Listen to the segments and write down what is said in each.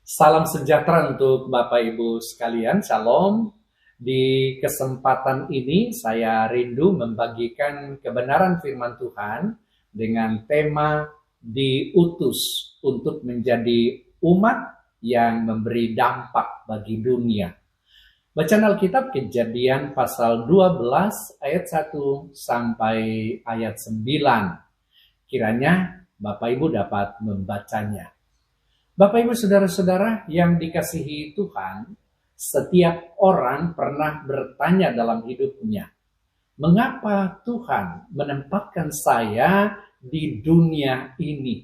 Salam sejahtera untuk Bapak Ibu sekalian, Shalom. Di kesempatan ini saya rindu membagikan kebenaran firman Tuhan dengan tema diutus untuk menjadi umat yang memberi dampak bagi dunia. Bacaan Alkitab Kejadian pasal 12 ayat 1 sampai ayat 9. Kiranya Bapak Ibu dapat membacanya. Bapak Ibu saudara-saudara yang dikasihi Tuhan, setiap orang pernah bertanya dalam hidupnya, mengapa Tuhan menempatkan saya di dunia ini?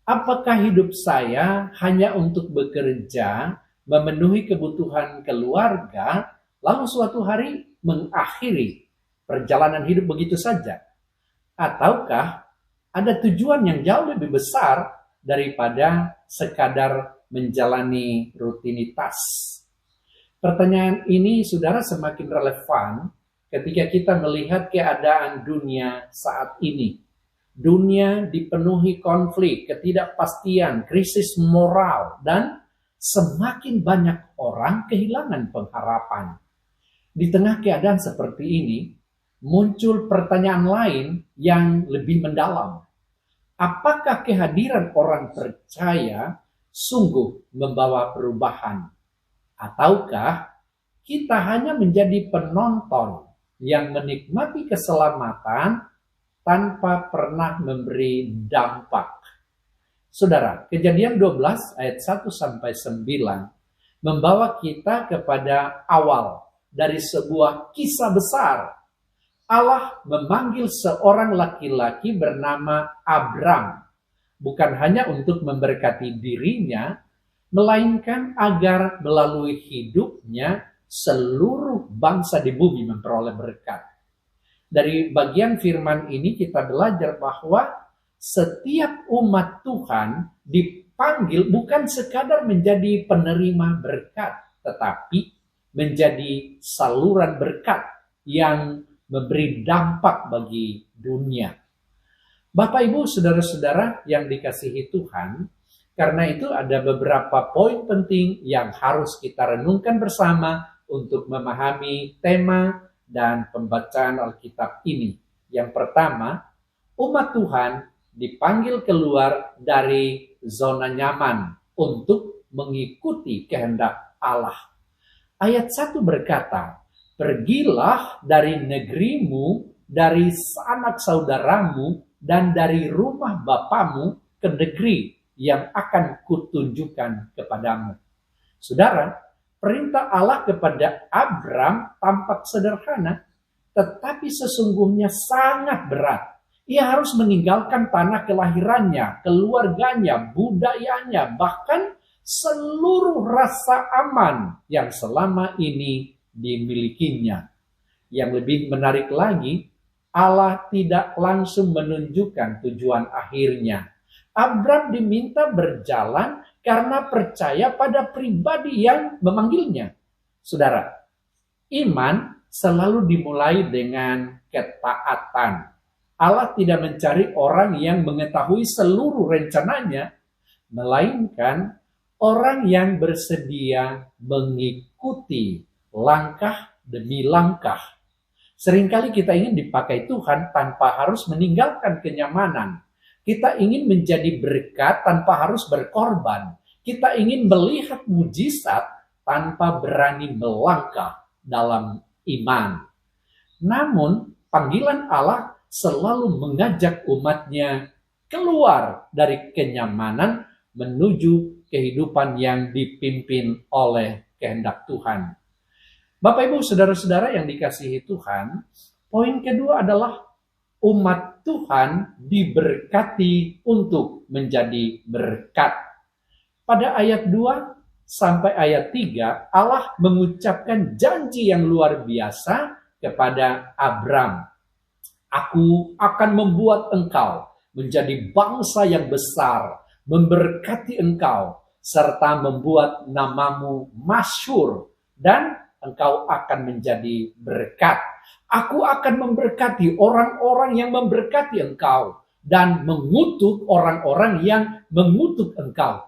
Apakah hidup saya hanya untuk bekerja, memenuhi kebutuhan keluarga, lalu suatu hari mengakhiri perjalanan hidup begitu saja? Ataukah ada tujuan yang jauh lebih besar daripada sekadar menjalani rutinitas? Pertanyaan ini, saudara, semakin relevan ketika kita melihat keadaan dunia saat ini. Dunia dipenuhi konflik, ketidakpastian, krisis moral, dan semakin banyak orang kehilangan pengharapan. Di tengah keadaan seperti ini, muncul pertanyaan lain yang lebih mendalam. Apakah kehadiran orang percaya sungguh membawa perubahan? Ataukah kita hanya menjadi penonton yang menikmati keselamatan tanpa pernah memberi dampak? Saudara, Kejadian 12 ayat 1 sampai 9 membawa kita kepada awal dari sebuah kisah besar. Allah memanggil seorang laki-laki bernama Abram, bukan hanya untuk memberkati dirinya, melainkan agar melalui hidupnya seluruh bangsa di bumi memperoleh berkat. Dari bagian firman ini kita belajar bahwa setiap umat Tuhan dipanggil bukan sekadar menjadi penerima berkat, tetapi menjadi saluran berkat yang memberi dampak bagi dunia. Bapak Ibu saudara-saudara yang dikasihi Tuhan, karena itu ada beberapa poin penting yang harus kita renungkan bersama untuk memahami tema dan pembacaan Alkitab ini. Yang pertama, umat Tuhan dipanggil keluar dari zona nyaman untuk mengikuti kehendak Allah. Ayat 1 berkata, "Pergilah dari negerimu, dari sanak saudaramu, dan dari rumah bapamu ke negeri yang akan kutunjukkan kepadamu." Saudara, perintah Allah kepada Abram tampak sederhana, tetapi sesungguhnya sangat berat. Ia harus meninggalkan tanah kelahirannya, keluarganya, budayanya, bahkan seluruh rasa aman yang selama ini dimilikinya. Yang lebih menarik lagi, Allah tidak langsung menunjukkan tujuan akhirnya. Abram diminta berjalan karena percaya pada pribadi yang memanggilnya. Saudara, iman selalu dimulai dengan ketaatan. Allah tidak mencari orang yang mengetahui seluruh rencananya, melainkan orang yang bersedia mengikuti langkah demi langkah. Seringkali kita ingin dipakai Tuhan tanpa harus meninggalkan kenyamanan. Kita ingin menjadi berkat tanpa harus berkorban. Kita ingin melihat mujizat tanpa berani melangkah dalam iman. Namun, panggilan Allah selalu mengajak umatnya keluar dari kenyamanan menuju kehidupan yang dipimpin oleh kehendak Tuhan. Bapak Ibu saudara-saudara yang dikasihi Tuhan, poin kedua adalah umat Tuhan diberkati untuk menjadi berkat. Pada ayat 2 sampai ayat 3, Allah mengucapkan janji yang luar biasa kepada Abram. "Aku akan membuat engkau menjadi bangsa yang besar, memberkati engkau, serta membuat namamu masyhur, dan engkau akan menjadi berkat. Aku akan memberkati orang-orang yang memberkati engkau, dan mengutuk orang-orang yang mengutuk engkau.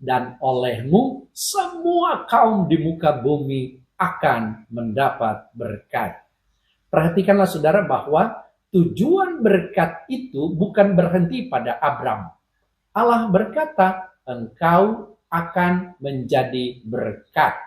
dan olehmu semua kaum di muka bumi akan mendapat berkat. Perhatikanlah saudara bahwa tujuan berkat itu bukan berhenti pada Abram. Allah berkata, engkau akan menjadi berkat.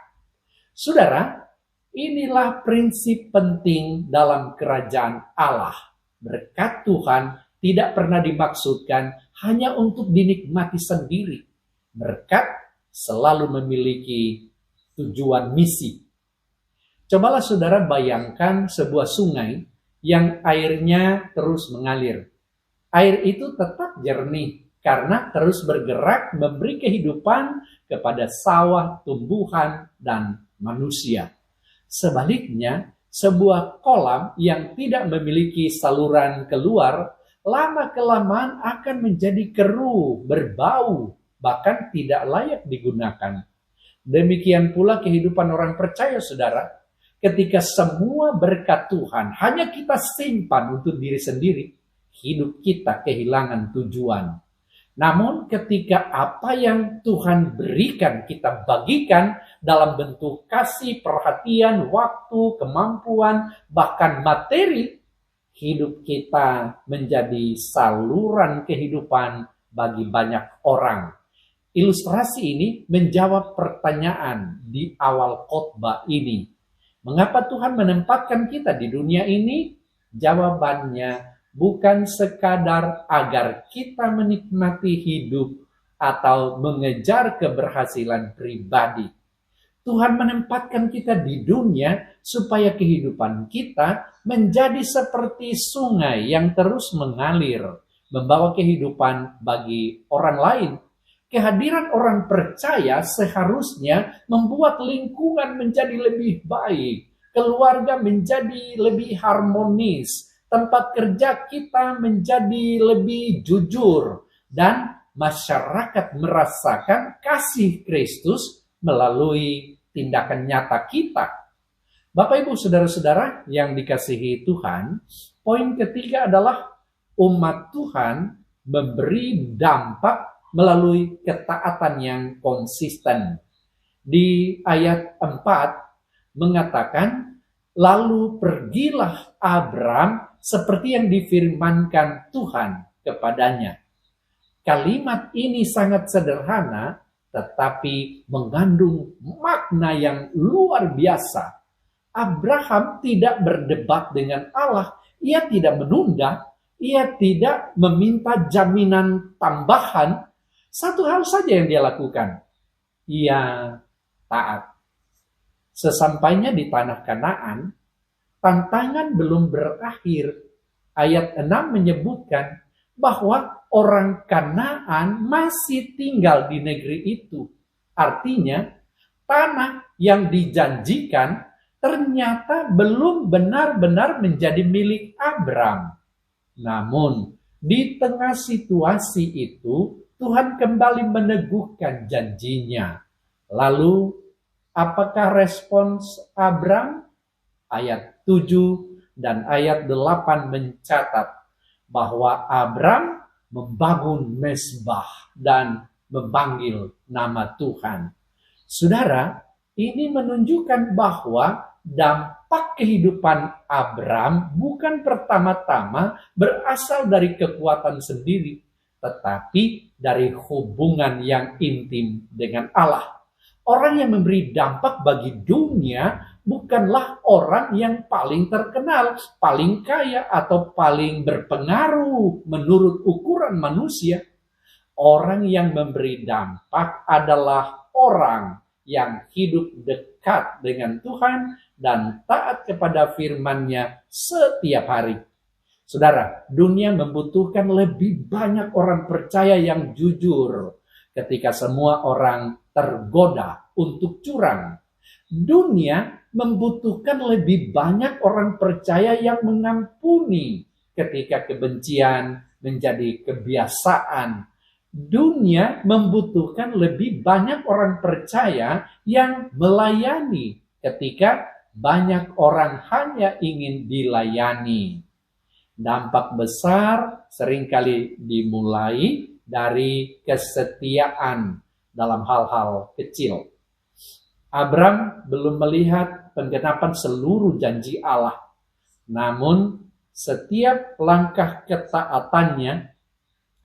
Saudara, inilah prinsip penting dalam kerajaan Allah. Berkat Tuhan tidak pernah dimaksudkan hanya untuk dinikmati sendiri. Berkat selalu memiliki tujuan misi. Cobalah saudara bayangkan sebuah sungai yang airnya terus mengalir. Air itu tetap jernih karena terus bergerak memberi kehidupan kepada sawah, tumbuhan, dan manusia. Sebaliknya, sebuah kolam yang tidak memiliki saluran keluar lama-kelamaan akan menjadi keruh, berbau, bahkan tidak layak digunakan. Demikian pula kehidupan orang percaya, saudara. Ketika semua berkat Tuhan hanya kita simpan untuk diri sendiri, hidup kita kehilangan tujuan. Namun ketika apa yang Tuhan berikan kita bagikan dalam bentuk kasih, perhatian, waktu, kemampuan, bahkan materi, hidup kita menjadi saluran kehidupan bagi banyak orang. Ilustrasi ini menjawab pertanyaan di awal khotbah ini. Mengapa Tuhan menempatkan kita di dunia ini? Jawabannya bukan sekadar agar kita menikmati hidup atau mengejar keberhasilan pribadi. Tuhan menempatkan kita di dunia supaya kehidupan kita menjadi seperti sungai yang terus mengalir, membawa kehidupan bagi orang lain. Kehadiran orang percaya seharusnya membuat lingkungan menjadi lebih baik, keluarga menjadi lebih harmonis, tempat kerja kita menjadi lebih jujur, dan masyarakat merasakan kasih Kristus melalui tindakan nyata kita. Bapak, Ibu, saudara-saudara yang dikasihi Tuhan, poin ketiga adalah umat Tuhan memberi dampak melalui ketaatan yang konsisten. Di ayat 4 mengatakan, lalu pergilah Abram seperti yang difirmankan Tuhan kepadanya. Kalimat ini sangat sederhana, tetapi mengandung makna yang luar biasa. Abraham tidak berdebat dengan Allah, ia tidak menunda, ia tidak meminta jaminan tambahan. Satu hal saja yang dia lakukan, ia taat. Sesampainya di tanah Kanaan, tantangan belum berakhir. Ayat 6 menyebutkan bahwa orang Kanaan masih tinggal di negeri itu. Artinya, tanah yang dijanjikan ternyata belum benar-benar menjadi milik Abram. Namun, di tengah situasi itu, Tuhan kembali meneguhkan janjinya. Lalu, apakah respons Abram? Ayat 7 dan ayat 8 mencatat bahwa Abram membangun mezbah dan memanggil nama Tuhan. Saudara, ini menunjukkan bahwa dampak kehidupan Abram bukan pertama-tama berasal dari kekuatan sendiri, tetapi dari hubungan yang intim dengan Allah. Orang yang memberi dampak bagi dunia bukanlah orang yang paling terkenal, paling kaya, atau paling berpengaruh menurut ukuran manusia. Orang yang memberi dampak adalah orang yang hidup dekat dengan Tuhan dan taat kepada firman-Nya setiap hari. Saudara, dunia membutuhkan lebih banyak orang percaya yang jujur ketika semua orang tergoda untuk curang. Dunia membutuhkan lebih banyak orang percaya yang mengampuni ketika kebencian menjadi kebiasaan. Dunia membutuhkan lebih banyak orang percaya yang melayani ketika banyak orang hanya ingin dilayani. Dampak besar seringkali dimulai dari kesetiaan dalam hal-hal kecil. Abram belum melihat penggenapan seluruh janji Allah. Namun setiap langkah ketaatannya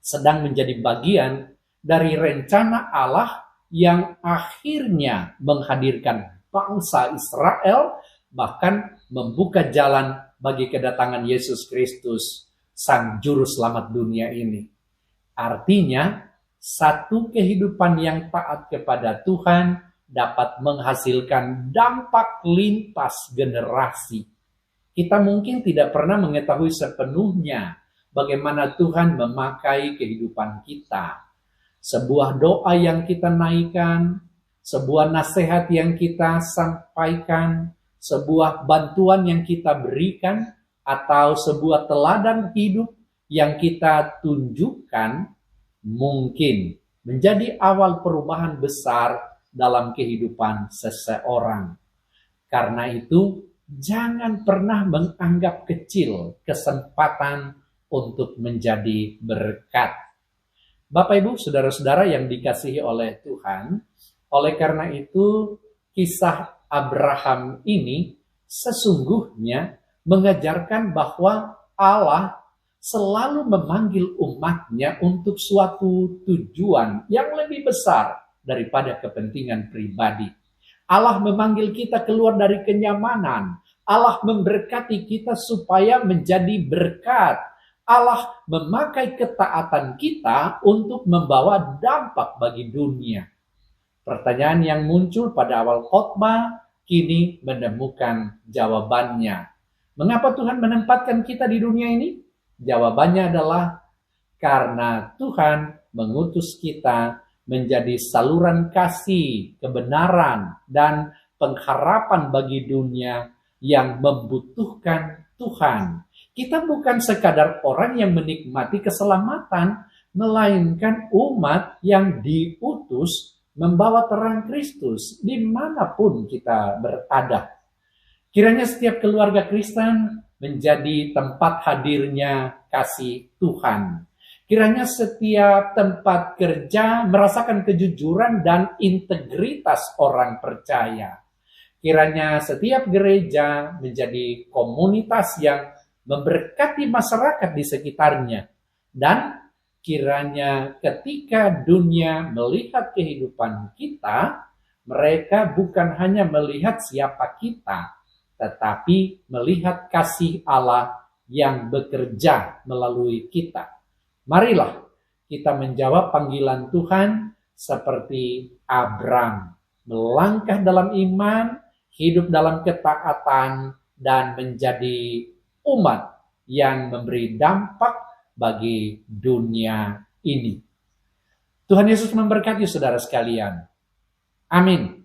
sedang menjadi bagian dari rencana Allah yang akhirnya menghadirkan bangsa Israel, bahkan membuka jalan bagi kedatangan Yesus Kristus, Sang Juru Selamat dunia ini. Artinya, satu kehidupan yang taat kepada Tuhan dapat menghasilkan dampak lintas generasi. Kita mungkin tidak pernah mengetahui sepenuhnya bagaimana Tuhan memakai kehidupan kita. Sebuah doa yang kita naikkan, sebuah nasihat yang kita sampaikan, sebuah bantuan yang kita berikan, atau sebuah teladan hidup yang kita tunjukkan mungkin menjadi awal perubahan besar dalam kehidupan seseorang. Karena itu, jangan pernah menganggap kecil kesempatan untuk menjadi berkat. Bapak Ibu, saudara-saudara yang dikasihi oleh Tuhan, oleh karena itu kisah Abraham ini sesungguhnya mengajarkan bahwa Allah selalu memanggil umatnya untuk suatu tujuan yang lebih besar daripada kepentingan pribadi. Allah memanggil kita keluar dari kenyamanan. Allah memberkati kita supaya menjadi berkat. Allah memakai ketaatan kita untuk membawa dampak bagi dunia. Pertanyaan yang muncul pada awal khotbah kini menemukan jawabannya. Mengapa Tuhan menempatkan kita di dunia ini? Jawabannya adalah karena Tuhan mengutus kita menjadi saluran kasih, kebenaran, dan pengharapan bagi dunia yang membutuhkan Tuhan. Kita bukan sekadar orang yang menikmati keselamatan, melainkan umat yang diutus membawa terang Kristus dimanapun kita berada. Kiranya setiap keluarga Kristen menjadi tempat hadirnya kasih Tuhan. Kiranya setiap tempat kerja merasakan kejujuran dan integritas orang percaya. Kiranya setiap gereja menjadi komunitas yang memberkati masyarakat di sekitarnya. Dan kiranya ketika dunia melihat kehidupan kita, mereka bukan hanya melihat siapa kita, tetapi melihat kasih Allah yang bekerja melalui kita. Marilah kita menjawab panggilan Tuhan seperti Abram, melangkah dalam iman, hidup dalam ketaatan, dan menjadi umat yang memberi dampak bagi dunia ini. Tuhan Yesus memberkati saudara sekalian. Amin.